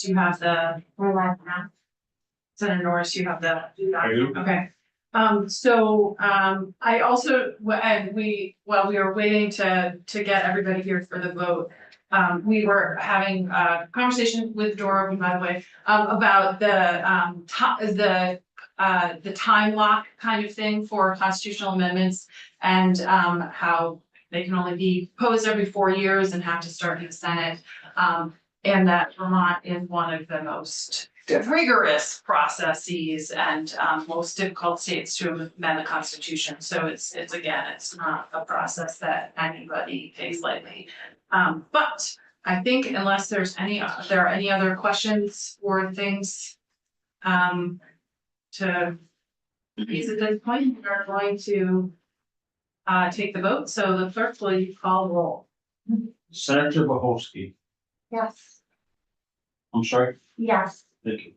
Norris, you have the, we're live now. Senator Norris, you have the. I do. Okay. I also, and while we were waiting to get everybody here for the vote, we were having a conversation with Dora, by the way, about the time lock kind of thing for constitutional amendments and how they can only be posed every 4 years and have to start in the Senate. And that Vermont is one of the most rigorous processes and most difficult states to amend the Constitution. So it's not a process that anybody takes lightly. But I think unless there are any other questions or things to raise at this point, we are going to take the vote. So the clerk, will you call the roll? Senator Bohosky. Yes. I'm sorry. Yes. Thank you.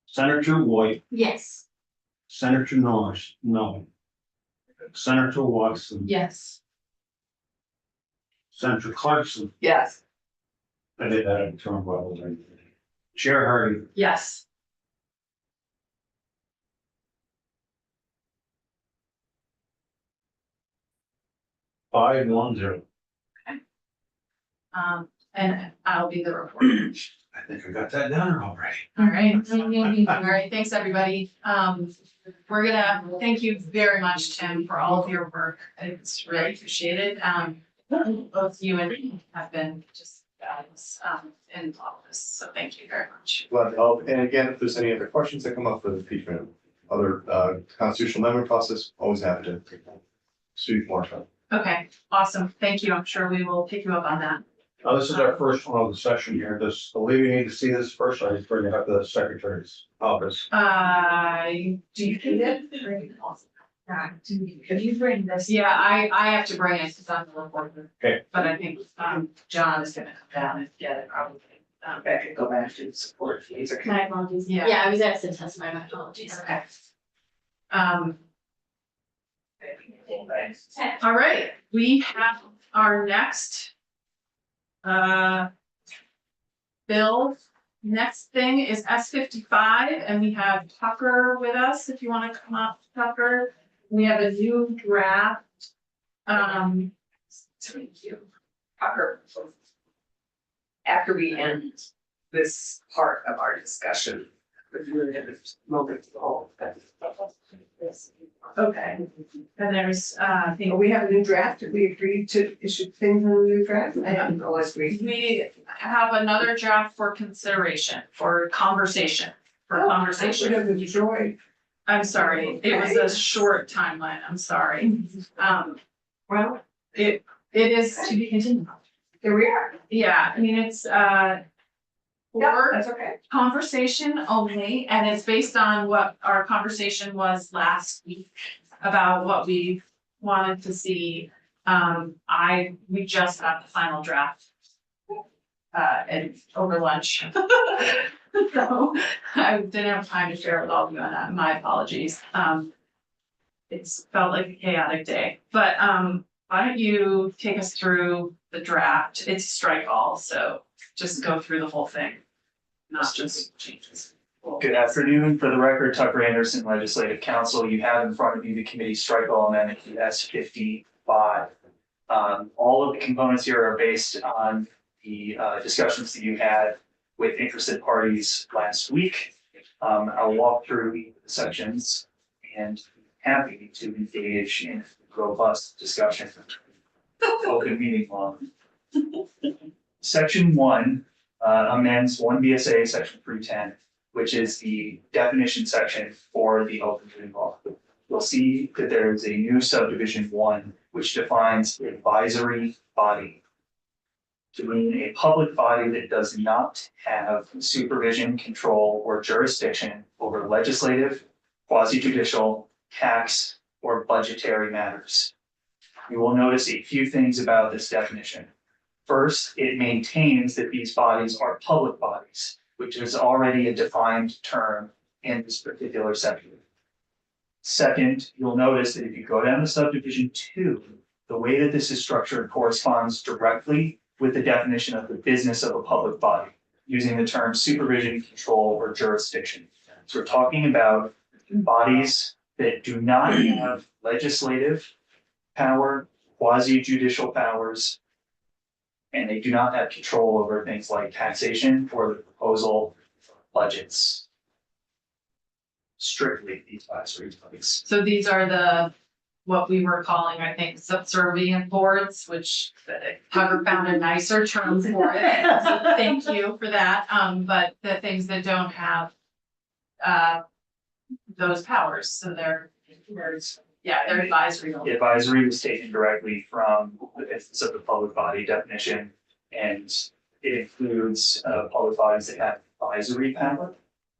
Senator White, Yes. Senator Norris, no. Senator Watson, Yes. Senator Clarkson, Yes. I did that in turn well. Chair Hardy, Yes. five, 1-0. And I'll be the reporter. I think I got that down already. All right. All right. Thanks, everybody. We're gonna thank you very much, Tim, for all of your work. It's really appreciated. Both you and me have been just in office, so thank you very much. Glad to help. And again, if there's any other questions that come up for the impeachment, other constitutional amendment process, always happy to speak more time. Okay, awesome. Thank you. I'm sure we will pick you up on that. Now, this is our first one of the session here. Does the lady need to see this first? I just bring it up to the secretary's office. Do you need it? If you bring this. Yeah, I have to bring it because I'm the reporter. Okay. But I think John is gonna come down and get it probably. I could go back to support fees or. My apologies. Yeah. Yeah, I was asked to testify. My apologies. Okay. All right, we have our next bill. Next thing is S55, and we have Tucker with us. If you want to come up, Tucker. We have a new draft. Thank you. Tucker. After we end this part of our discussion, with you in a moment to hold. Okay. And there's We have a new draft. Did we agree to issue things in the new draft? I haven't realized we have another draft for consideration, for conversation, Enjoy. I'm sorry, it was a short timeline, I'm sorry. Well, It is to be continued. here we are. Yeah, I mean, it's Yeah, for that's okay. conversation only, and it's based on what our conversation was last week about what we wanted to see. We just got the final draft and over lunch. So I didn't have time to share with all of you on that. My apologies. It's felt like a chaotic day, but why don't you take us through the draft? It's strike all, so just go through the whole thing, not just changes. Good afternoon. For the record, Tucker Anderson, Legislative Counsel. You have in front of you the committee strike all amendment to S55. All of the components here are based on the discussions that you had with interested parties last week. I'll walk through each of the sections and happy to engage in robust discussion. Open meeting law. Section 1 amends 1 VSA section 310, which is the definition section for the open meeting law. You'll see that there is a new subdivision 1, which defines advisory body to mean a public body that does not have supervision, control, or jurisdiction over legislative, quasi-judicial, tax, or budgetary matters. You will notice a few things about this definition. First, it maintains that these bodies are public bodies, which is already a defined term in this particular section. Second, you'll notice that if you go down to subdivision 2, the way that this is structured corresponds directly with the definition of the business of a public body. using the term supervision, control, or jurisdiction. So we're talking about bodies that do not have legislative power, quasi judicial powers, and they do not have control over things like taxation or the proposal of budgets. Strictly these advisory bodies. So these are the, what we were calling, I think, subservient boards, which Tucker found a nicer term for it. So thank you for that. But the things that don't have those powers, so they're advisory. The advisory was taken directly from the Business of the Public Body definition, and it includes public bodies that have advisory power,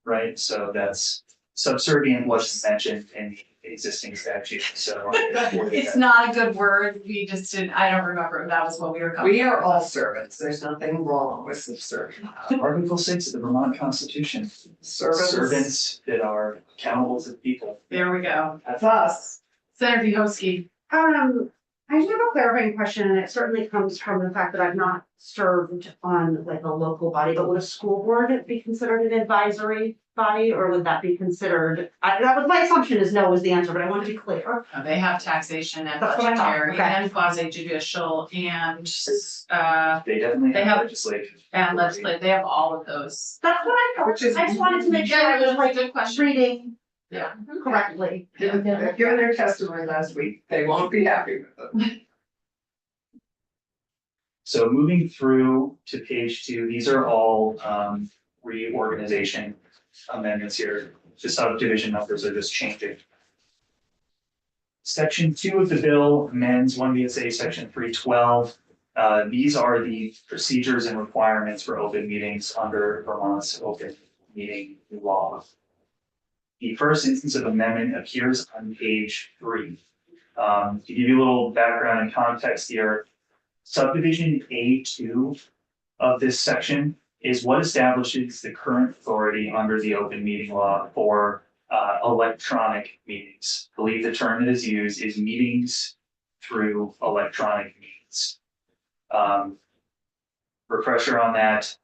right? So that's subservient wasn't mentioned in the existing statute, so. It's not a good word. We just didn't, I don't remember if that was what we were calling. We are all servants. There's nothing wrong with subservient. Article 6 of the Vermont Constitution, servants that are accountable to the people. There we go. That's us. Senator Hosky. I just have a clarifying question, and it certainly comes from the fact that I've not served on like a local body, but would a school board be considered an advisory body, or would that be considered? That was my assumption is no was the answer, but I want to be clear. They have taxation and That's what I thought, budgetary okay. and quasi judicial and They definitely They have have- legislative. legislative. They have all of those. That's what I thought. Which is- I just wanted to make sure I was like Good question. reading Yeah. correctly. They've given their testimony last week. They won't be happy with them. So moving through to page 2, these are all reorganization amendments here. The subdivision numbers are just changing. Section 2 of the bill amends 1 VSA section 312. These are the procedures and requirements for open meetings under Vermont's open meeting law. The first instance of amendment appears on page 3. To give you a little background and context here, subdivision A2 of this section is what establishes the current authority under the open meeting law for electronic meetings. I believe the term that is used is meetings through electronic means. Refresher on that,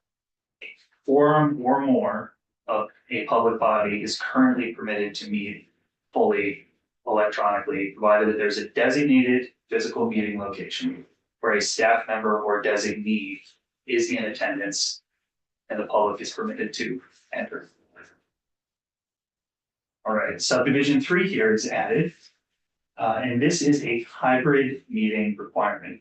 forum or more of a public body is currently permitted to meet fully electronically, provided that there's a designated physical meeting location where a staff member or designee is in attendance and the public is permitted to enter. All right, subdivision 3 here is added, and this is a hybrid meeting requirement.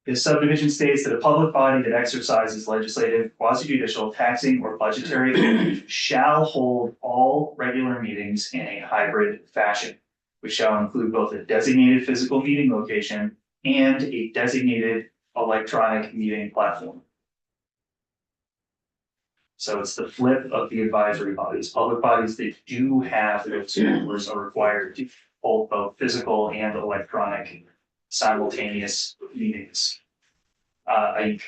This subdivision states that a public body that exercises legislative, quasi-judicial, taxing, or budgetary authority shall hold all regular meetings in a hybrid fashion, which shall include both a designated physical meeting location and a designated electronic meeting platform. So it's the flip of the advisory bodies. Public bodies that do have those members are required to hold both physical and electronic simultaneous meetings. I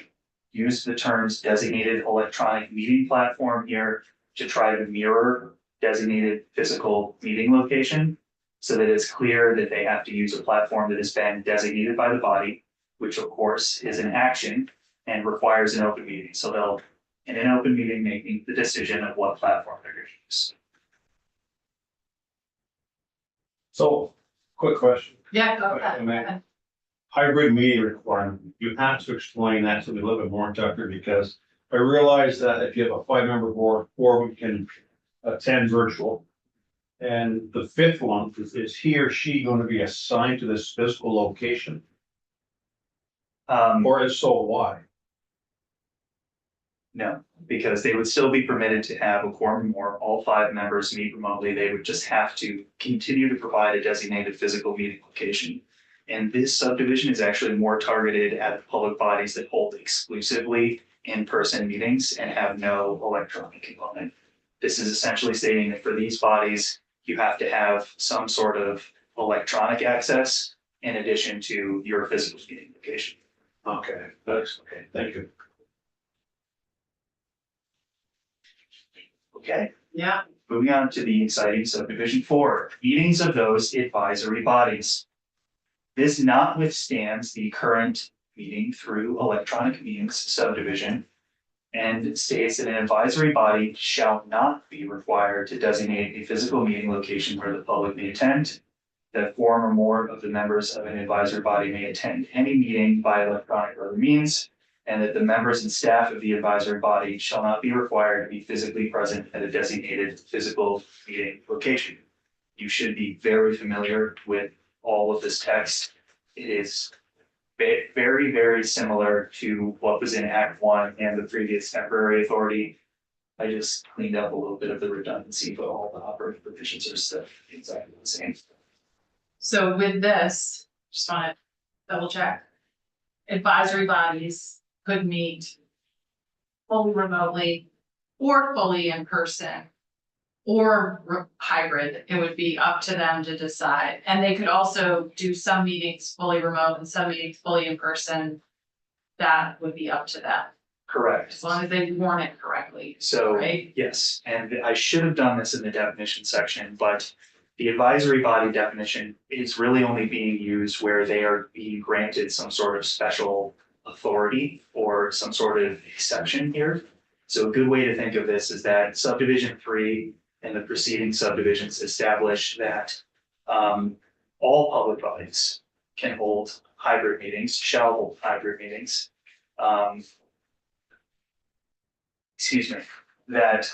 use the terms designated electronic meeting platform here to try to mirror designated physical meeting location, so that it's clear that they have to use a platform that has been designated by the body, which of course is an action and requires an open meeting. So they'll, in an open meeting, making the decision of what platform they're going to use. So, quick question. Yeah, go Okay, ahead. Matt. Hybrid meeting requirement, you have to explain that to me a little bit more, Tucker, because I realize that if you have a 5-member board, 4 can attend virtual. And the 5th one, is he or she going to be assigned to this physical location? Or if so, why? No, because they would still be permitted to have a quorum or all 5 members meet remotely. They would just have to continue to provide a designated physical meeting location. And this subdivision is actually more targeted at public bodies that hold exclusively in-person meetings and have no electronic component. This is essentially stating that for these bodies, you have to have some sort of electronic access in addition to your physical meeting location. Okay, that's okay, thank you. Okay, Yeah, moving on to the exciting subdivision 4, meetings of those advisory bodies. This notwithstands the current meeting through electronic means subdivision. And it states that an advisory body shall not be required to designate a physical meeting location where the public may attend. That four or more of the members of an advisory body may attend any meeting by electronic or other means. And that the members and staff of the advisory body shall not be required to be physically present at a designated physical meeting location. You should be very familiar with all of this text. It is very, very similar to what was in Act 1 and the previous temporary authority. I just cleaned up a little bit of the redundancy, but all the operating provisions are still exactly the same. So with this, just wanna double check. Advisory bodies could meet fully remotely or fully in person or hybrid. It would be up to them to decide. And they could also do some meetings fully remote and some meetings fully in person. That would be up to them, Correct. as long as they warn it correctly, So, right? yes, and I should have done this in the definition section, but the advisory body definition is really only being used where they are being granted some sort of special authority or some sort of exception here. So a good way to think of this is that subdivision 3 and the preceding subdivisions establish that all public bodies can hold hybrid meetings, shall hold hybrid meetings. Excuse me, that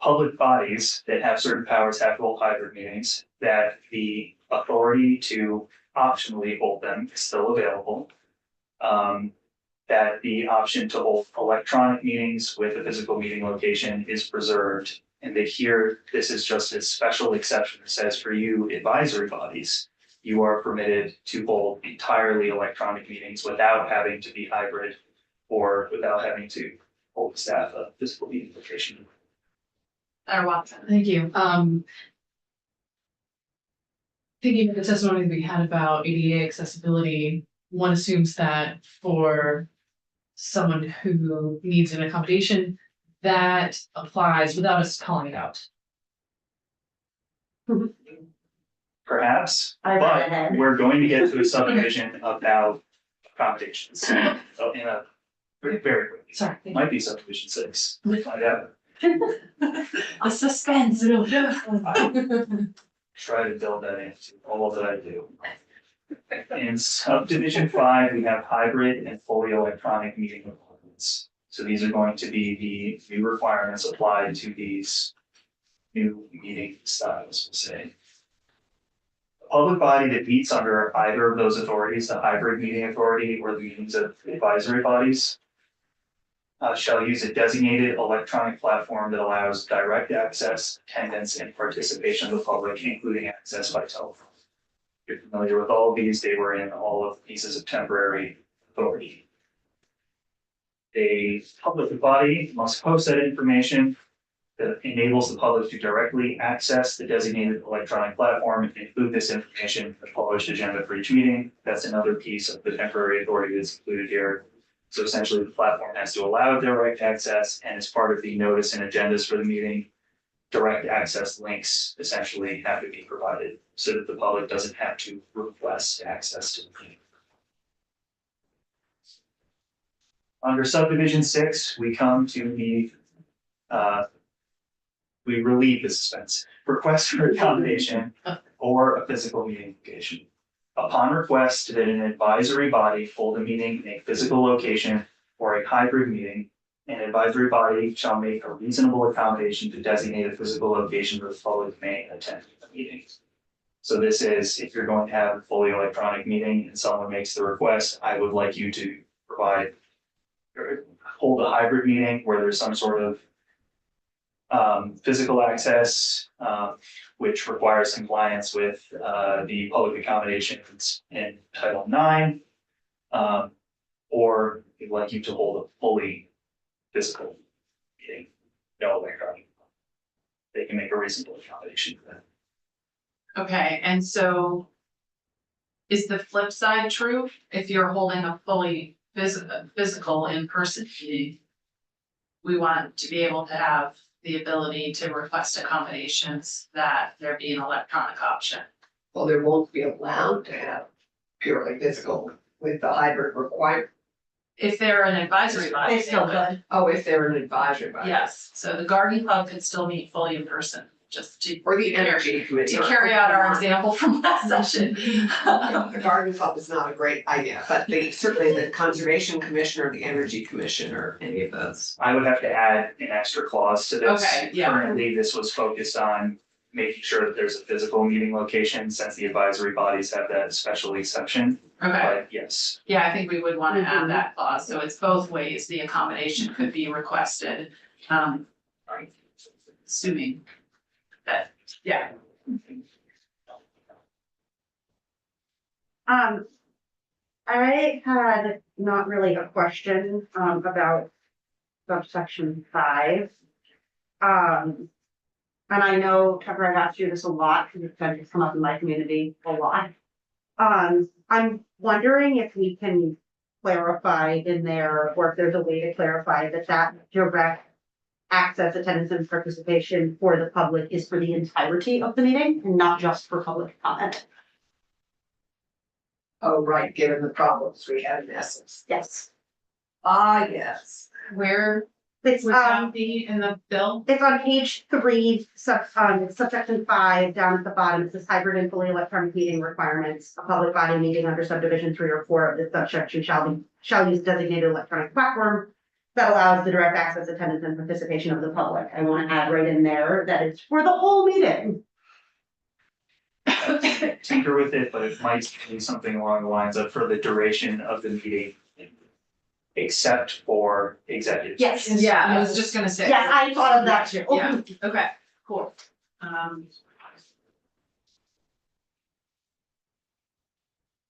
public bodies that have certain powers have to hold hybrid meetings, that the authority to optionally hold them is still available. That the option to hold electronic meetings with a physical meeting location is preserved. And that here, this is just a special exception that says for you advisory bodies, you are permitted to hold entirely electronic meetings without having to be hybrid or without having to hold staff a physical meeting location. Or Watson. Thank you. Thinking of the testimony we had about ADA accessibility, one assumes that for someone who needs an accommodation, that applies without us calling it out. Perhaps, I read but ahead. we're going to get to a subdivision about accommodations. So in a very quickly. Sorry. thank you. Might be subdivision 6. We'll find out. The suspense. Try to build that into all that I do. In subdivision 5, we have hybrid and fully electronic meeting requirements. So these are going to be the new requirements applied to these new meeting styles, we'll say. A public body that meets under either of those authorities, the hybrid meeting authority or the meetings of advisory bodies, shall use a designated electronic platform that allows direct access, attendance, and participation of the public, including access by telephone. You're familiar with all of these, they were in all of the pieces of temporary authority. A public body must post that information that enables the public to directly access the designated electronic platform and include this information in the published agenda for each meeting. That's another piece of the temporary authority that's included here. So essentially, the platform has to allow direct access, and as part of the notice and agendas for the meeting, direct access links essentially have to be provided so that the public doesn't have to request access to the meeting. Under subdivision 6, we come to the we relieve the suspense. Request for accommodation or a physical meeting location. Upon request that an advisory body hold a meeting in a physical location or a hybrid meeting, an advisory body shall make a reasonable accommodation to designate a physical location where the public may attend the meeting. So this is, if you're going to have a fully electronic meeting and someone makes the request, I would like you to provide or hold a hybrid meeting where there's some sort of physical access, which requires compliance with the public accommodations in Title IX. Or we'd like you to hold a fully physical meeting, no electronic. They can make a reasonable accommodation for that. Okay, and so is the flip side true? If you're holding a fully physical in-person meeting, we want to be able to have the ability to request accommodations that there be an electronic option. Well, there won't be allowed to have purely physical with the hybrid requirement. if they're an advisory body. They still would. could. Oh, if they're an advisory body. Yes, so the garden club could still meet fully in person, just to Or the energy committee. to carry out our example from last session. The garden club is not a great idea, but certainly the conservation commission or the energy commission or any of those. I would have to add an extra clause to this. Okay, yeah. Currently, this was focused on making sure that there's a physical meeting location, since the advisory bodies have that special exception. Okay, But yes, yeah, I think we would wanna Mhm. add that clause, so it's both ways the accommodation could be requested. Assuming that, yeah. I had not really a question, about subsection 5. And I know, Tucker, I've asked you this a lot, because it's kind of come up in my community a lot. I'm wondering if we can clarify in there, or if there's a way to clarify that direct access, attendance, and participation for the public is for the entirety of the meeting and not just for public comment. Oh, right, given the problems we had in Essex. Yes. Ah, yes. Where It's, would that be in the bill? it's on page 3, subsection 5, down at the bottom. It says hybrid and fully electronic meeting requirements. A public body meeting under subdivision 3 or 4 of this subsection shall use designated electronic platform that allows the direct access, attendance, and participation of the public. I want to add right in there that it's for the whole meeting. tinker with it, but it might be something along the lines of for the duration of the meeting. Except for executive. Yes. Yeah, I was just gonna say. Yes, I thought of that too. Yeah, okay, cool.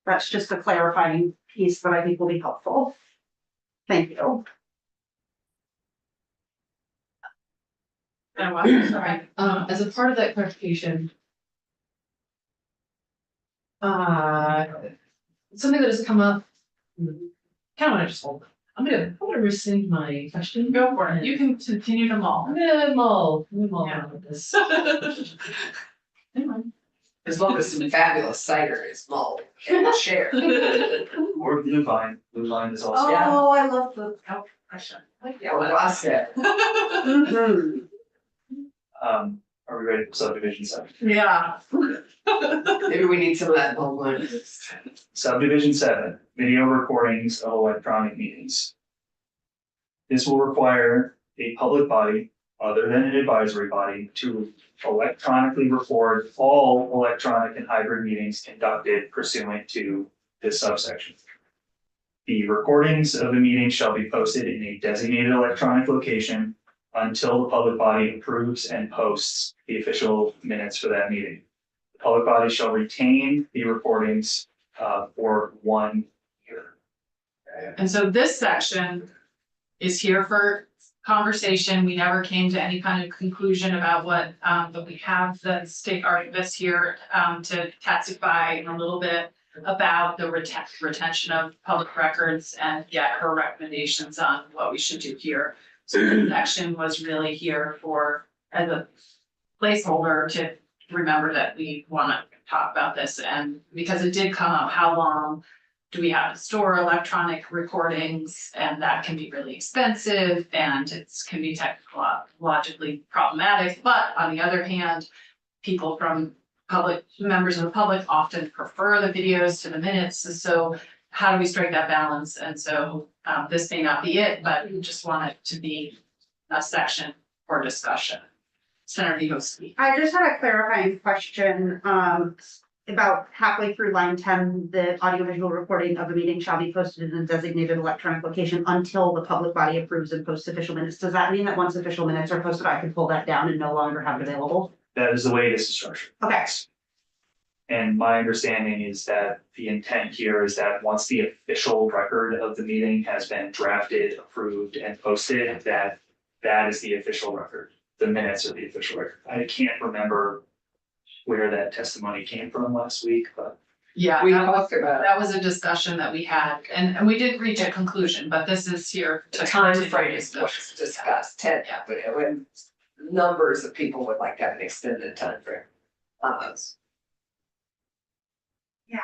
That's just a clarifying piece that I think will be helpful. Thank you. And what, sorry. As a part of that clarification. Something that has come up. Kind of wanna just hold, I'm gonna rescind my question. Go for it, you can continue to mull. I'm gonna mull Yeah. on this. As long as some fabulous cider is mulled and shared. Or Blue Vine is also. Oh, I love the. Yeah, what I said. Mhm. Are we ready for subdivision 7? Yeah. Maybe we need some of that mulled wine. Subdivision 7, video recordings of electronic meetings. This will require a public body, other than an advisory body, to electronically record all electronic and hybrid meetings conducted pursuant to this subsection. The recordings of the meeting shall be posted in a designated electronic location until the public body approves and posts the official minutes for that meeting. The public body shall retain the recordings for 1 year. And so this section is here for conversation. We never came to any kind of conclusion about what, but we have the state archivist here, to testify in a little bit about the retention of public records and get her recommendations on what we should do here. So this section was really here for, as a placeholder to remember that we wanna talk about this, and because it did come up, how long do we have to store electronic recordings? And that can be really expensive and can be technologically problematic, but on the other hand, people from members of the public often prefer the videos to the minutes, so how do we strike that balance? And so this may not be it, but we just want it to be a section for discussion. Senator Yoski. I just had a clarifying question, about halfway through line 10, the audiovisual recording of a meeting shall be posted in a designated electronic location until the public body approves and posts official minutes. Does that mean that once official minutes are posted, I can pull that down and no longer have it available? That is the way this is structured. Okay. And my understanding is that the intent here is that once the official record of the meeting has been drafted, approved, and posted, that is the official record. The minutes are the official record. I can't remember where that testimony came from last week, but Yeah, We that was, talked about that was a discussion that we had, and we did reach a conclusion, but this is here the to time continue frame is discussion. what's discussed, but when numbers of people would like to have an extended time frame on those. Yeah.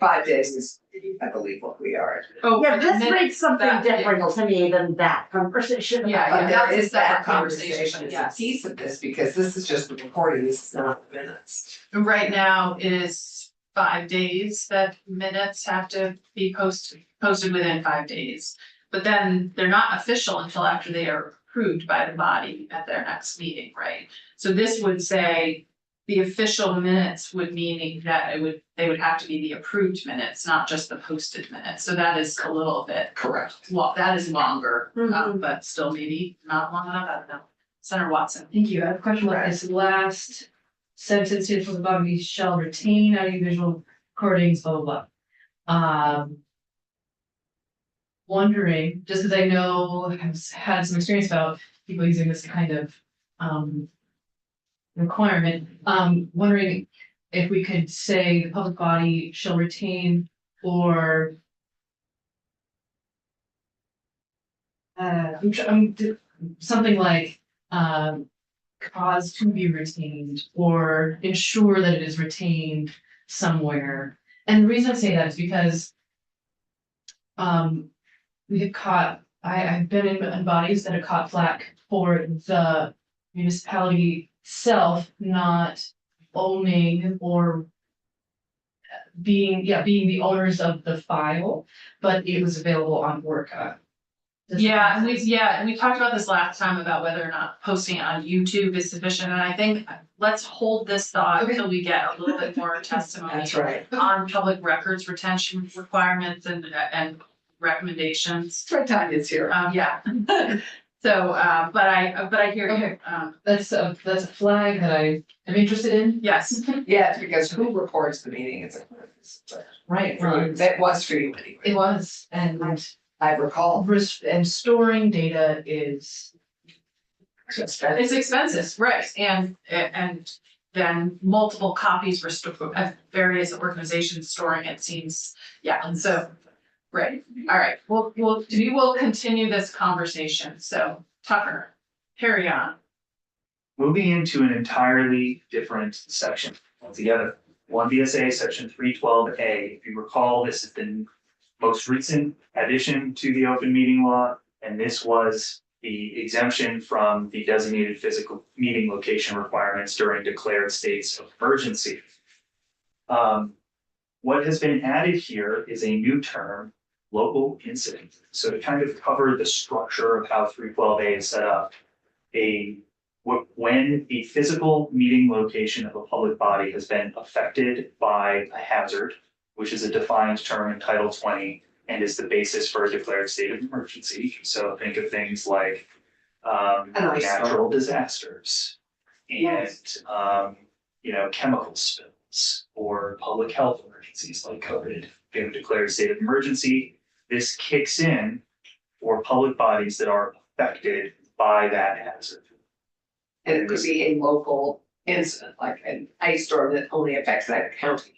5 days is, I believe, what we are. Oh, Yeah, this minutes, reads something that- different to me than that conversation. Yeah, But there that's a is that separate conversation conversation, as a yes. piece of this, because this is just the recording, this is not the minutes. Right now, it is 5 days that minutes have to be posted within 5 days. But then they're not official until after they are approved by the body at their next meeting, right? So this would say the official minutes would meaning that they would have to be the approved minutes, not just the posted minutes. So that is a little bit, Correct. well, that is longer, Mhm. but still maybe not long enough, I don't know. Senator Watson. Thank you. I have a question about this last sentence here from the bottom, shall retain audiovisual recordings, blah, blah, blah. Wondering, just because I know I've had some experience about people using this kind of requirement, wondering if we could say the public body shall retain or something like cause to be retained or ensure that it is retained somewhere. And the reason I say that is because we have caught, I've been in bodies that have caught flack for the municipality itself not owning or being the owners of the file, but it was available on Orca. Does that Yeah, and make we, sense? yeah, and we talked about this last time about whether or not posting it on YouTube is sufficient, and I think let's hold this thought Okay. until we get a little bit more testimony. That's right. On public records retention requirements and recommendations. That's why Tanya's here. Yeah. So, but I hear you. Okay. That's a flag that I am interested in. Yes, Yeah, it's because who records the meeting? It's Right. that was for you anyway. It was, and I recall. and storing data is it's expensive, right, and then multiple copies of various organizations storing it seems, yeah, and so. Right, all right, we will continue this conversation, so Tucker, carry on. Moving into an entirely different section altogether. One VSA, section 312A. If you recall, this is the most recent addition to the open meeting law, and this was the exemption from the designated physical meeting location requirements during declared states of emergency. What has been added here is a new term, local incident. So to kind of cover the structure of how 312A is set up, when a physical meeting location of a public body has been affected by a hazard, which is a defined term in Title 20 and is the basis for a declared state of emergency. So think of things like natural disasters and chemical spills or public health emergencies like COVID. We have a declared state of emergency. This kicks in for public bodies that are affected by that hazard. And it could be a local incident, like an ice storm that only affects that county.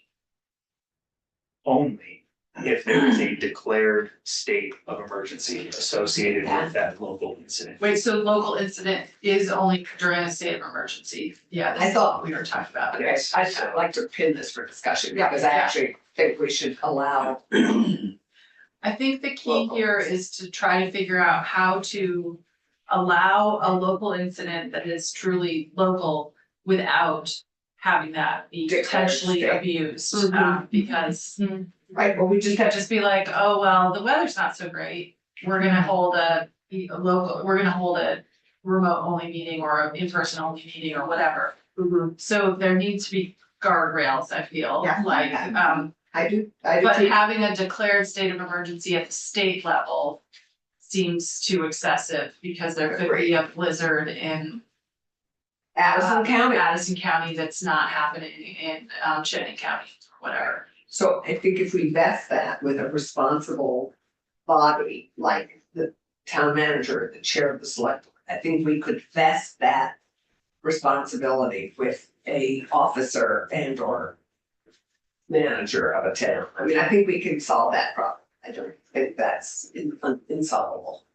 Only if there is a declared state of emergency associated with that local incident. Wait, so local incident is only during a state of emergency? Yeah, this I is thought- what we were talking about. Okay, I'd like to pin this for discussion, Yeah, because I yeah. actually think we should allow. I think the key Local. here is to try to figure out how to allow a local incident that is truly local without having that be Declared potentially state. abused, Mhm. because Right, well, we you just could have just be like, oh, well, the weather's not so great. We're gonna hold a remote only meeting or an in-person only meeting or whatever. Mhm. So there needs to be guardrails, I feel, Yeah. like, I do but too. having a declared state of emergency at the state level seems too excessive, because there could be a blizzard in Addison County. Addison County that's not happening in Chittenden County, or whatever. So I think if we vest that with a responsible body, like the town manager, the chair of the select, board, I think we could vest that responsibility with a officer and or manager of a town. I mean, I think we can solve that problem. I don't think that's insolvable.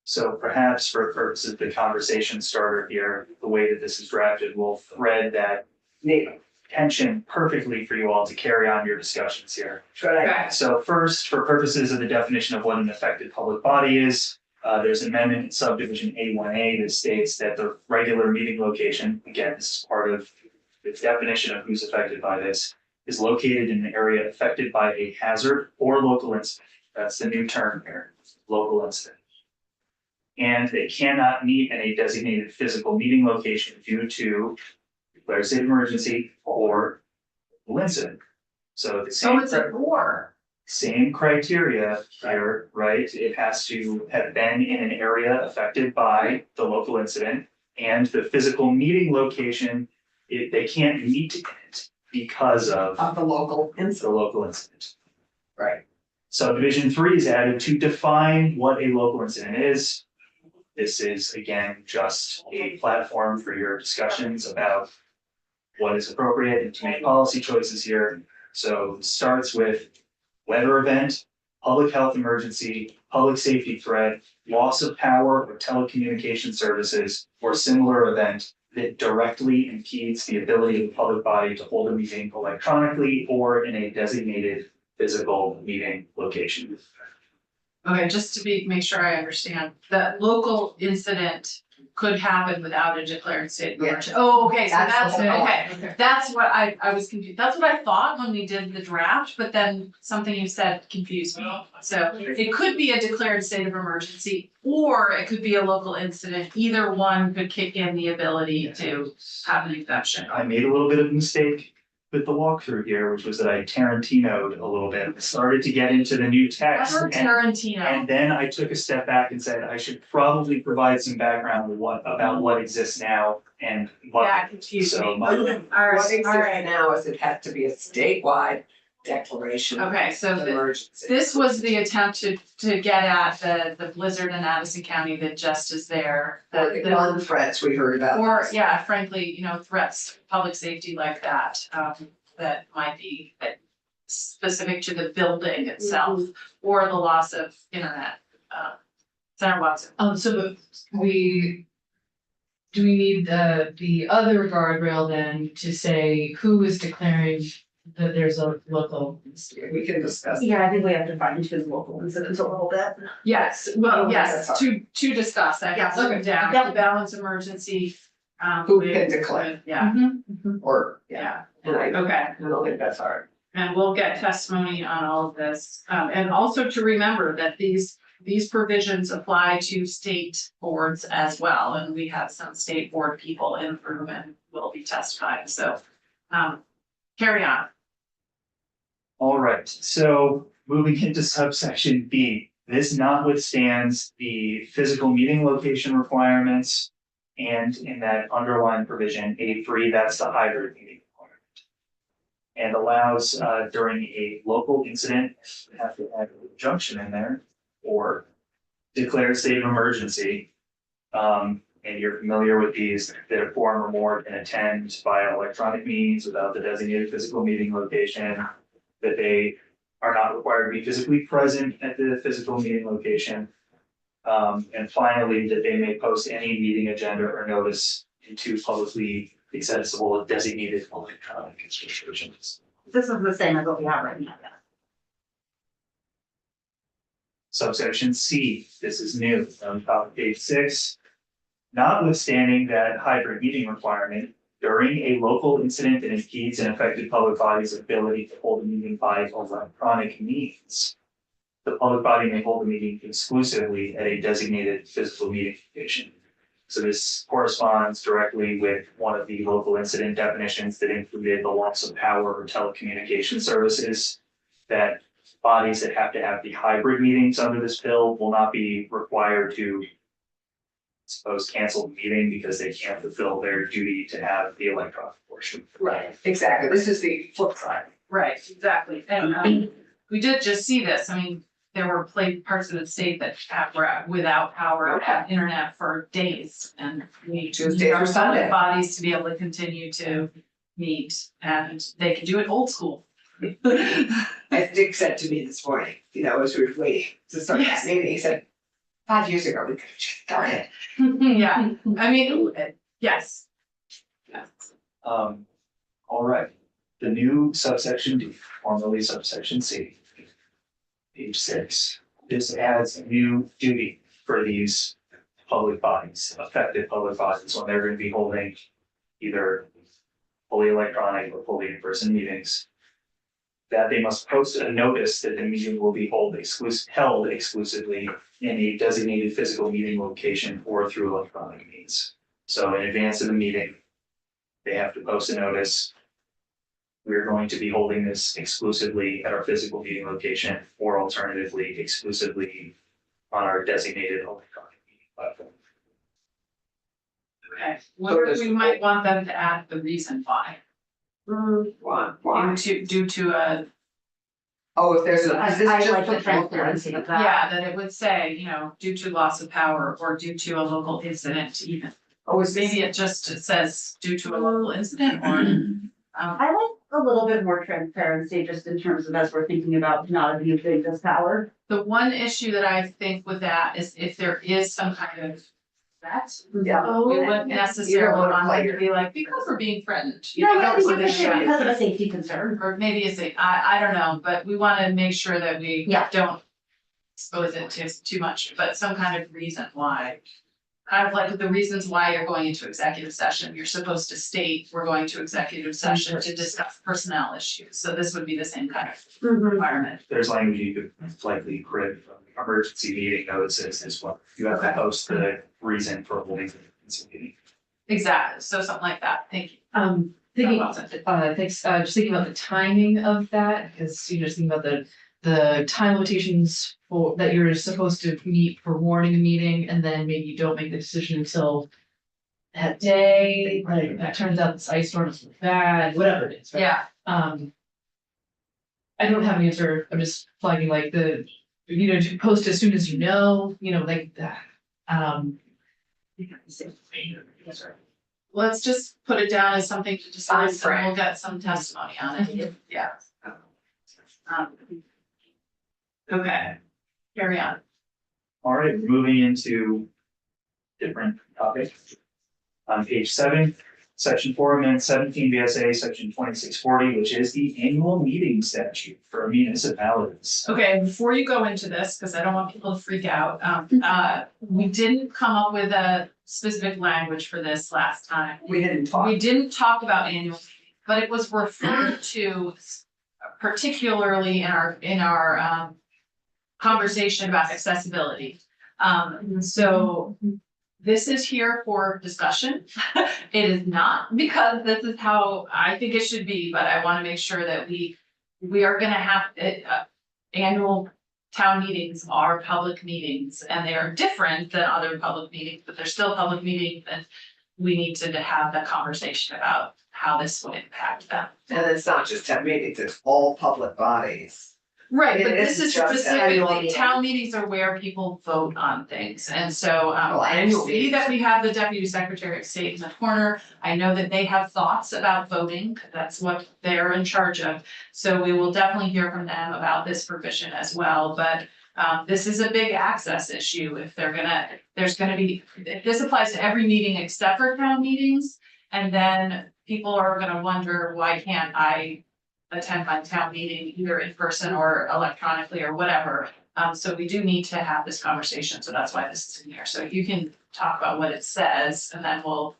So perhaps for purposes of the conversation starter here, the way that this is drafted, we'll thread that Maybe. tension perfectly for you all to carry on your discussions here. Should I? Okay, So first, for purposes of the definition of what an affected public body is, there's amendment in subdivision A1A that states that the regular meeting location, again, this is part of the definition of who's affected by this, is located in an area affected by a hazard or local incident. That's the new term here, local incident. And they cannot meet in a designated physical meeting location due to declared state of emergency or local incident. So the so same. it's a or. Same criteria here, right? It has to have been in an area affected by the local incident and the physical meeting location, they can't meet it because of Of the local the incident, local incident. right? Subdivision 3 is added to define what a local incident is. This is again, just a platform for your discussions about what is appropriate and to make policy choices here. So it starts with weather event, public health emergency, public safety threat, loss of power or telecommunication services, or similar event that directly impedes the ability of the public body to hold a meeting electronically or in a designated physical meeting location. Okay, just to make sure I understand, the local incident could happen without a declared state of Yeah. emergency. Oh, okay, so That's that's, the whole okay, that's what I was confused, that's what I thought when we did the draft, but then something you said confused me. So it could be a declared state of emergency, or it could be a local incident, either one could kick in the ability to have an exception. I made a little bit of a mistake with the walkthrough here, which was that I Tarantino'd a little bit. I started to get into the new text. Ever And Tarantino, then I took a step back and said, I should probably provide some background about what exists now and what. yeah, confused So me. my- All What right, exists all right. now is it has to be a statewide declaration of Okay, so emergency. this was the attempt to get at the blizzard in Addison County that just is there. Or the gun threats we heard about. Or, yeah, frankly, threats, public safety like that, that might be specific to the building itself or the loss of internet. Senator Watson. So do we need the other guardrail then to say who is declaring that there's a local? We can discuss. Yeah, I think we have to fine tune local incidents a little bit. Yes, well, Oh, yes, that's to discuss that, Yes, yes, okay. down, Yep. to balance emergency. Who with- can declare. with- Yeah, Or, yeah, and I okay. don't think that's hard. And we'll get testimony on all of this. And also to remember that these provisions apply to state boards as well. And we have some state board people in the room and will be testifying. So, carry on. All right, so moving into subsection B, this notwithstands the physical meeting location requirements. And in that underlying provision, A3, that's the hybrid meeting requirement. And allows during a local incident, we have to add a junction in there, or declared state of emergency. And you're familiar with these, that a forum or more can attend via electronic means without the designated physical meeting location. That they are not required to be physically present at the physical meeting location. And finally, that they may post any meeting agenda or notice into publicly accessible designated electronic institutions. This is the same as what we have right now. Subsection C, this is new, on top of page 6. Notwithstanding that hybrid meeting requirement, during a local incident that impedes an affected public body's ability to hold a meeting by electronic means, the public body may hold a meeting exclusively at a designated physical meeting location. So this corresponds directly with one of the local incident definitions that included the loss of power or telecommunication services. That bodies that have to have the hybrid meetings under this bill will not be required to suppose cancel the meeting because they can't fulfill their duty to have the electronic portion. Right, exactly. This is the flip side. Right, exactly. And we did just see this. I mean, there were parts of the state that were without power and internet for days. And we Tuesday need through our Sunday. public bodies to be able to continue to meet, and they can do it old school. As Dick said to me this morning, as we were waiting to start Yes. that meeting, he said, 5 years ago, we could have just done it. Yeah, I mean, yes. Yes. All right, the new subsection D, formerly subsection C. Page 6, this adds a new duty for these public bodies, affected public bodies, when they're gonna be holding either fully electronic or fully in-person meetings. That they must post a notice that the meeting will be held exclusively in a designated physical meeting location or through electronic means. So in advance of the meeting, they have to post a notice. We're going to be holding this exclusively at our physical meeting location, or alternatively exclusively on our designated electronic meeting platform. Okay, wonder if we might want them to add the reason why, Why? due to a, Oh, if there's a. I is this just like the for transparency of that. yeah, that it would say, you know, due to loss of power or due to a local incident even. Oh, is Maybe it just says due to a local incident or, I like a little bit more transparency just in terms of as we're thinking about not abusing this power. the one issue that I think with that is if there is some kind of threat. Yeah. We wouldn't necessarily wanna want play them to it. be like, because we're being threatened. you No, know, I think or it's they- because of a safety concern. Or maybe it's a, I don't know, but we wanna make sure that we Yeah. don't expose it to too much, but some kind of reason why. Kind of like the reasons why you're going into executive session, you're supposed to state, we're going to executive session to discuss personnel issues, so this would be the same kind of Mhm. environment. There's language you could likely print from emergency meeting notices as well. You have to post the reason for holding the emergency meeting. Exactly, so something like that, thank you. Thinking, Well said. thanks, just thinking about the timing of that, because just thinking about the time limitations for, that you're supposed to meet for warning a meeting, and then maybe you don't make the decision until that day, like, that turns out this ice storm is bad, whatever it is, right? Yeah, I don't have an answer, I'm just flagging like to post as soon as you know, like that, let's just put it down as something to discuss, and Timeframe. we'll get some testimony on it, yeah. Okay, carry on. All right, moving into different topics. On page 7, section 4, amendment 17 VSA, section 2640, which is the annual meeting statute for municipalities. Okay, before you go into this, because I don't want people to freak out, we didn't come up with a specific language for this last time. We didn't talk. We didn't talk about annual, meeting, but it was referred to particularly in our conversation about accessibility. So this is here for discussion. It is not because this is how I think it should be, but I want to make sure that we are gonna have annual town meetings are public meetings and they are different than other public meetings, but they're still public meetings and we need to have that conversation about how this would impact them. And it's not just town meetings, it's all public bodies. Right, It but this isn't is just annual specifically, meeting. town meetings are where people vote on things, and so, Well, I annual see meetings. that we have the deputy secretary of state in the corner. I know that they have thoughts about voting, 'cause that's what they're in charge of, so we will definitely hear from them about this provision as well, but this is a big access issue if there's gonna be, this applies to every meeting except for town meetings, and then people are gonna wonder, why can't I attend my town meeting either in person or electronically or whatever. So we do need to have this conversation, so that's why this is in here. So you can talk about what it says and then we'll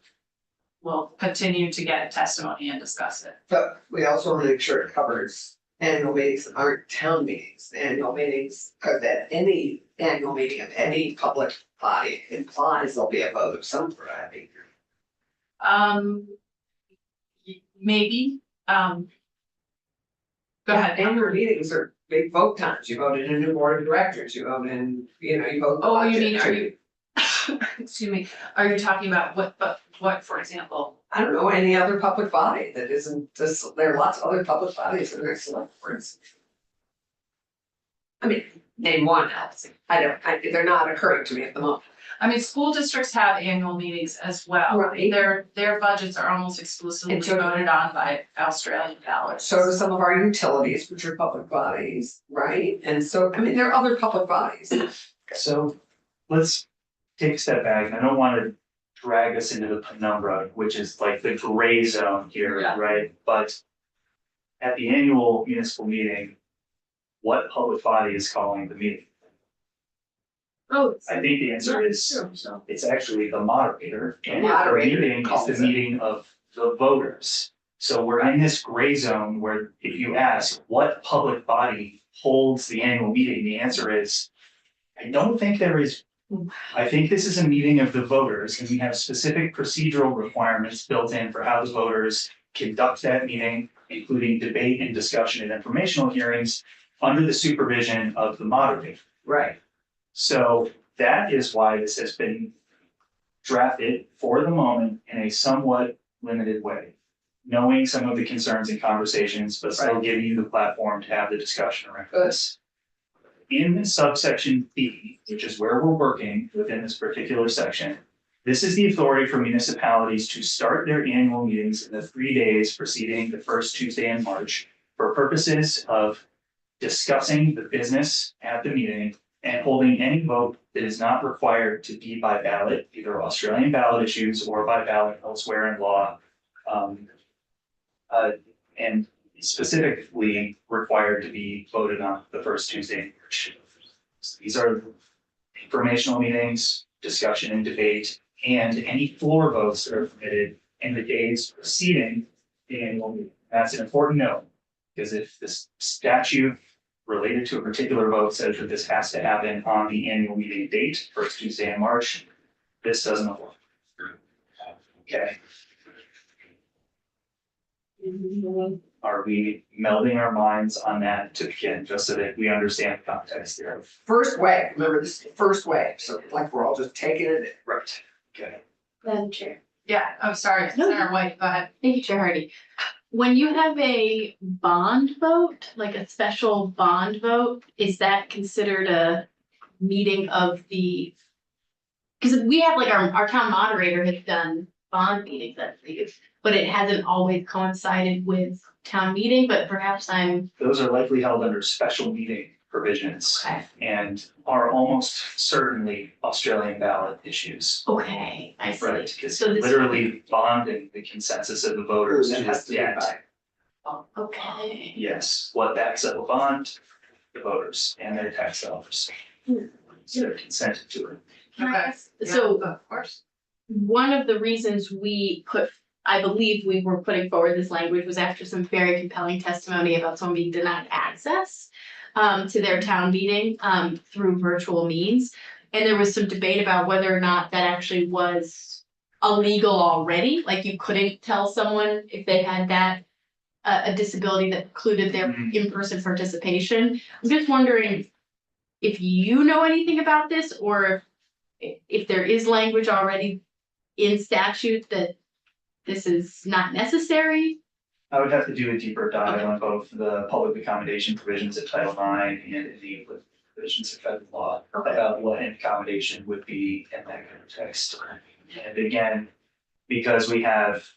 continue to get testimony and discuss it. But we also want to make sure it covers annual meetings that aren't town meetings, annual meetings, because at any annual meeting of any public body implies there'll be a vote of some variety. Maybe, go ahead. Annual meetings are big vote times, you vote in a new board of directors, you vote in, you vote. Oh, you mean, budget. are you, excuse me, are you talking about what, for example? I don't know, any other public body that isn't, this, there are lots of other public bodies that are select boards. I mean, name one else, they're not occurring to me at the moment. I mean, school districts have annual meetings as well. Right. Their budgets are almost exclusively And so- voted on by Australian ballots. So do some of our utilities, which are public bodies, right? And so, I mean, there are other public bodies. So let's take a step back, and I don't want to drag us into the penumbra, which is like the gray zone here, Yeah. right? But at the annual municipal meeting, what public body is calling the meeting? Oh. I think the answer is, So. it's actually the moderator. And the Moderator meeting is calls the it. meeting of the voters. So we're in this gray zone where if you ask what public body holds the annual meeting, the answer is, I don't think there is. I think this is a meeting of the voters, and we have specific procedural requirements built in for how the voters conduct that meeting, including debate and discussion and informational hearings under the supervision of the moderator. Right. So that is why this has been drafted for the moment in a somewhat limited way. Knowing some of the concerns and conversations, but still Right. giving you the platform to have the discussion around Good. this. In subsection B, which is where we're working within this particular section, this is the authority for municipalities to start their annual meetings in the 3 days preceding the first Tuesday in March for purposes of discussing the business at the meeting and holding any vote that is not required to be by ballot, either Australian ballot issues or by ballot elsewhere in law. And specifically required to be voted on the first Tuesday in March. So these are informational meetings, discussion and debate, and any floor votes that are permitted in the days preceding the annual meeting. That's an important note, because if this statute related to a particular vote says that this has to happen on the annual meeting date, first Tuesday in March, this doesn't apply. Okay. Are we melding our minds on that to begin, just so that we understand the context here? First wave, remember this is the first wave, so like we're all just taking it in. Right. Okay. Madam Chair. Yeah, I'm sorry, Senator White, go ahead. Thank you, Chair Hardy. When you have a bond vote, like a special bond vote, is that considered a meeting of the? Because we have like our town moderator has done bond meetings, I believe, but it hasn't always coincided with town meeting, but perhaps I'm. Those are likely held under special meeting provisions Okay. and are almost certainly Australian ballot issues. Okay, I see. Right, because So this- literally bond and the consensus of the voters That has is to be that. by- Oh, okay. Yes, what backs up a bond, the voters and their tax dollars. So they're consented to it. Can I Okay. ask- So Of course. one of the reasons we put, I believe we were putting forward this language was after some very compelling testimony about someone being denied access to their town meeting through virtual means. And there was some debate about whether or not that actually was illegal already, like you couldn't tell someone if they had that a disability that precluded their Mhm. in-person participation. I'm just wondering if you know anything about this, or if there is language already in statute that this is not necessary. I would have to do a deeper dive on both the public accommodation provisions of Title IX and in the provisions of federal law about what an accommodation would be in that context. And again, because we have,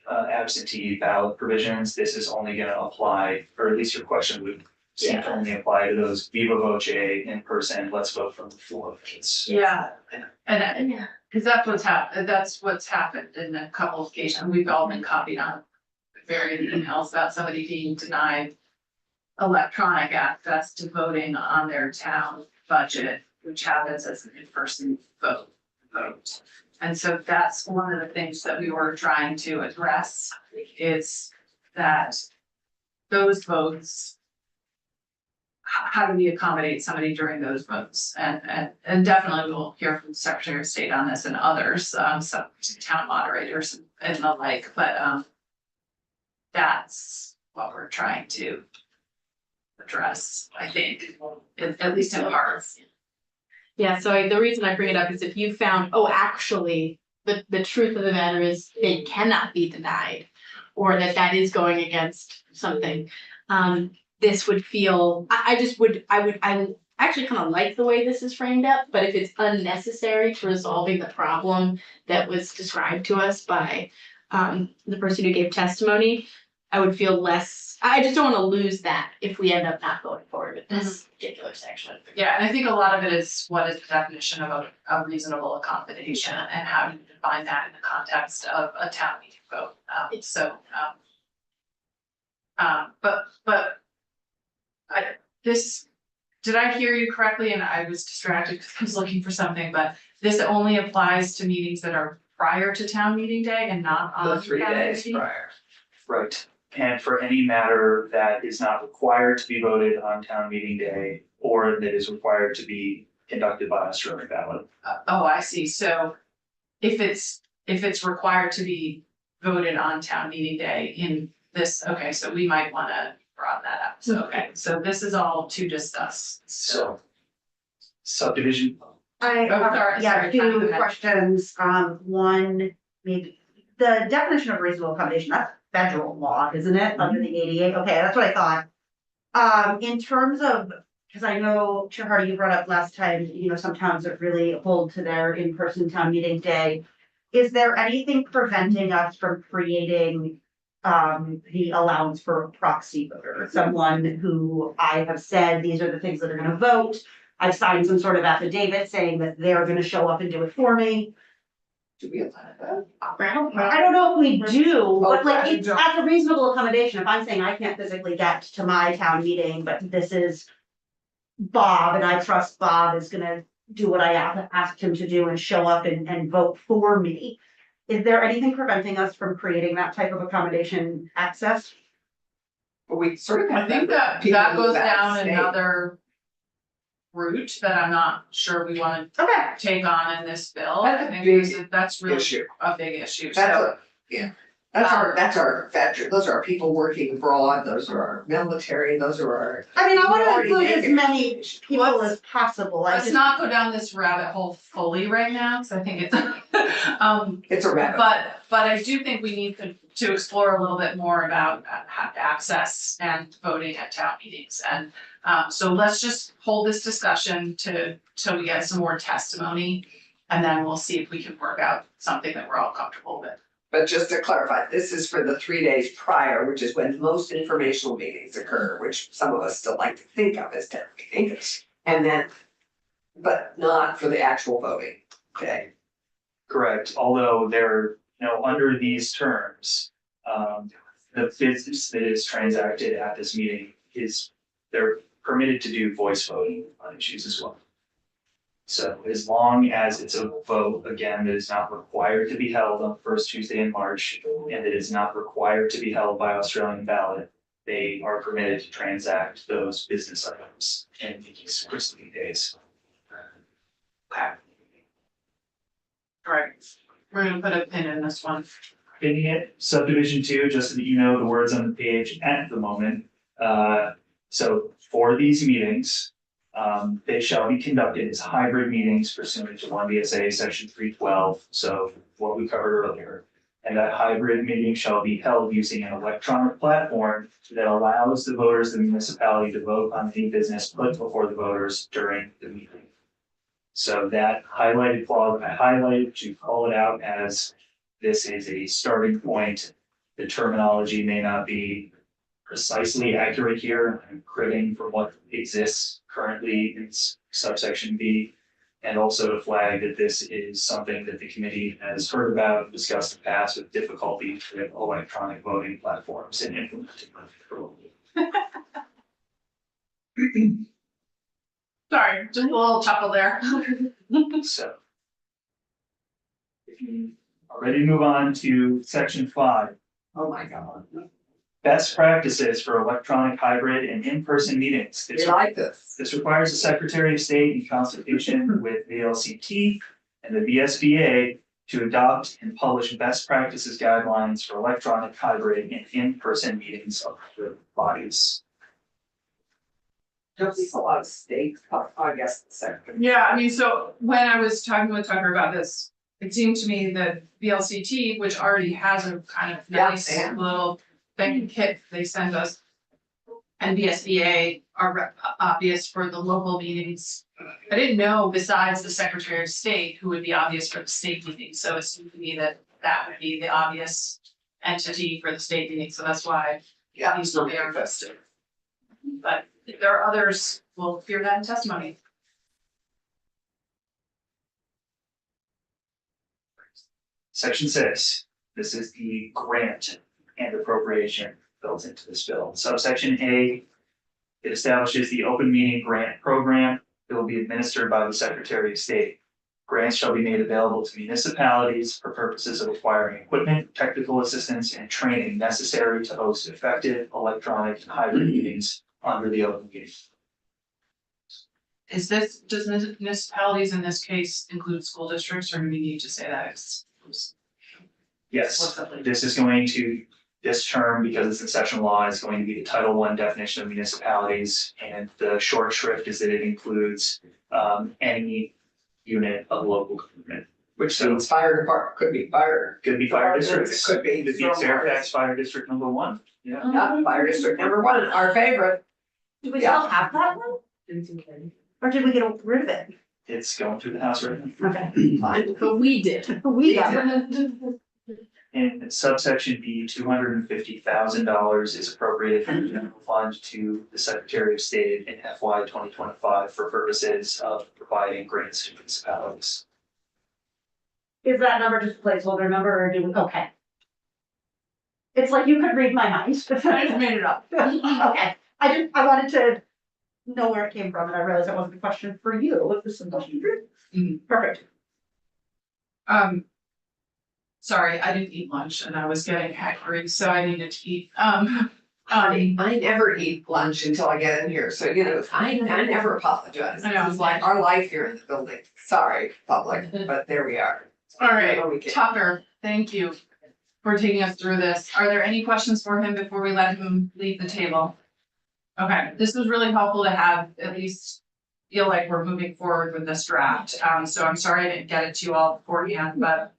absentee ballot provisions, this is only gonna apply, or at least your question would seem to only apply to those viva voce in person, let's vote from the floor votes. Yeah, and Yeah. because that's what's happened in a couple of cases. We've all been copied on various emails about somebody being denied electronic access to voting on their town budget, which happens as an in-person vote. And so that's one of the things that we were trying to address is that those votes, how do we accommodate somebody during those votes? And definitely we'll hear from the Secretary of State on this and others, some town moderators and the like, but that's what we're trying to address, I think, at least in parts. Yeah, so the reason I bring it up is if you found, oh, actually, the truth of the matter is they cannot be denied. Or that is going against something, this would feel, I actually kind of like the way this is framed up, but if it's unnecessary to resolving the problem that was described to us by the person who gave testimony, I would feel less, I just don't want to lose that if we end up not going forward with this particular section. Yeah, and I think a lot of it is what is the definition of a reasonable accommodation and how do you define that in the context of a town meeting vote? But did I hear you correctly? And I was distracted because I was looking for something, but this only applies to meetings that are prior to town meeting day and not on The 3 town days meeting? prior. Right, and for any matter that is not required to be voted on town meeting day, or that is required to be conducted by Australian ballot. Oh, I see. So if it's required to be voted on town meeting day in this, okay, so we might wanna broaden that up. So, okay, so this is all to discuss. So subdivision, I, Oh, sorry, yeah, sorry, Connie, go two ahead. questions, one, maybe, the definition of reasonable accommodation, that's federal law, isn't it, under the ADA, okay, that's what I thought. In terms of, cause I know, Chair Hardy, you brought up last time, you know, some towns that really hold to their in-person town meeting day. Is there anything preventing us from creating the allowance for a proxy voter, someone who I have said, these are the things that are gonna vote. I've signed some sort of affidavit saying that they're gonna show up and do it for me. Do we allow that? I don't know if we do, but like, I it's don't. as a reasonable accommodation, if I'm saying I can't physically get to my town meeting, but this is Bob, and I trust Bob is gonna do what I asked him to do and show up and vote for me. Is there anything preventing us from creating that type of accommodation access? But we sort of. I have think that people that who goes have down stayed. another route that I'm not sure we wanna Okay, take on in this bill. That's I a think big that's really issue. a big issue, That's so. a, yeah, that's our veteran, those are our people working abroad, those are our military, those are our. I mean, I We wanna already include make as it. many people as possible, I Let's just. not go down this rabbit hole fully right now, cause I think it's, It's a rabbit. but I do think we need to explore a little bit more about access and voting at town meetings. And so let's just hold this discussion till we get some more testimony. And then we'll see if we can work out something that we're all comfortable with. But just to clarify, this is for the 3 days prior, which is when most informational meetings occur, which some of us still like to think of as town meetings. And then, but not for the actual voting, okay? correct, although they're, under these terms, the business that is transacted at this meeting they're permitted to do voice voting on issues as well. So as long as it's a vote, again, that is not required to be held on the first Tuesday in March, and that is not required to be held by Australian ballot, they are permitted to transact those business items in these preceding days. Okay. Alright, we're gonna put a pin in this one. Getting it, subdivision 2, just so that you know the words on the page at the moment. So for these meetings, they shall be conducted as hybrid meetings pursuant to 1 VSA section 312, so what we covered earlier. And that hybrid meeting shall be held using an electronic platform that allows the voters of the municipality to vote on any business put before the voters during the meeting. So that highlighted clause, I highlighted to call it out as this is a starting point. The terminology may not be precisely accurate here. I'm cribbing from what exists currently in subsection B. And also to flag that this is something that the committee has heard about and discussed in the past with difficulty with electronic voting platforms and implementing them. Sorry, just a little chuckle there. So. If you are ready to move on to section 5. Oh my God, Best practices for electronic, hybrid, and in-person meetings. we like this. This requires the Secretary of State in consultation with VLCT and the VSBA to adopt and publish best practices guidelines for electronic, hybrid, and in-person meetings of the bodies. There's a lot of stakes, I guess, the second. Yeah, I mean, so when I was talking with Tucker about this, it seemed to me that VLCT, which already has a kind of Yeah, nice yeah. little thing kit they send us. And VSBA are obvious for the local meetings. I didn't know besides the Secretary of State who would be obvious for the state meetings, so it seemed to me that that would be the obvious entity for the state meeting, so that's why Yeah, these will be our listed. But if there are others, we'll hear that in testimony. Section 6, this is the grant and appropriation. built into this bill. Subsection A, it establishes the open meeting grant program. It will be administered by the Secretary of State. Grants shall be made available to municipalities for purposes of acquiring equipment, technical assistance, and training necessary to host effective electronic and hybrid meetings under the open meeting. Does municipalities in this case include school districts, or do we need to say that it's? Yes, What's that like? this is going to, this term, because it's in session law, is going to be the Title I definition of municipalities. And the short shrift is that it includes any unit of local government. Which means fire department, could be fire, Could be fire Departments, districts. it could be Fairfax Fire District number 1. Yeah. yeah, fire district number one, our favorite. Do we still have that one? Or did we get rid of it? It's going through the House right now. Okay, Fine. But we did. we got it. In subsection B, $250,000 is appropriated from the general fund to the Secretary of State in FY 2025 for purposes of providing grants to municipalities. Is that number just a placeholder number or do we, okay. It's like you could read my mind. I just made it up. Okay, I wanted to know where it came from and I realized that wasn't a question for you, it was a question for you. Perfect. Sorry, I didn't eat lunch and I was getting hungry, so I needed to eat. I never eat lunch until I get in here, so you know, I never apologize. I know. This is like our life here in the building. Sorry, public, but there we are. All right, What we can- Tucker, thank you for taking us through this. Are there any questions for him before we let him leave the table? Okay, this was really helpful to have at least feel like we're moving forward with this draft. So I'm sorry I didn't get it to you all beforehand, but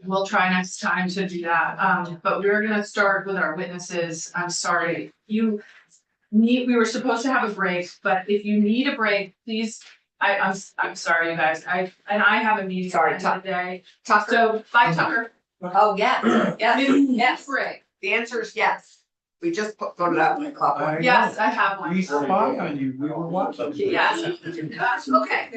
we'll try next time to do that. But we're gonna start with our witnesses. I'm sorry, we were supposed to have a break, but if you need a break, please, I'm sorry, you guys. I have a meeting Sorry, at the end of the day. Tucker, So, bye, Tucker. oh, yes, yes, Break. the answer is yes. We just put it out in the clock. Yes, I have one. We spy on you, we were watching. Yes. Okay.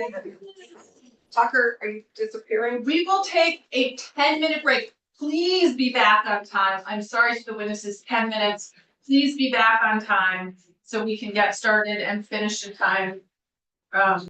Tucker, are you disappearing? We will take a 10-minute break. Please be back on time. I'm sorry to the witnesses, 10 minutes. Please be back on time so we can get started and finish in time.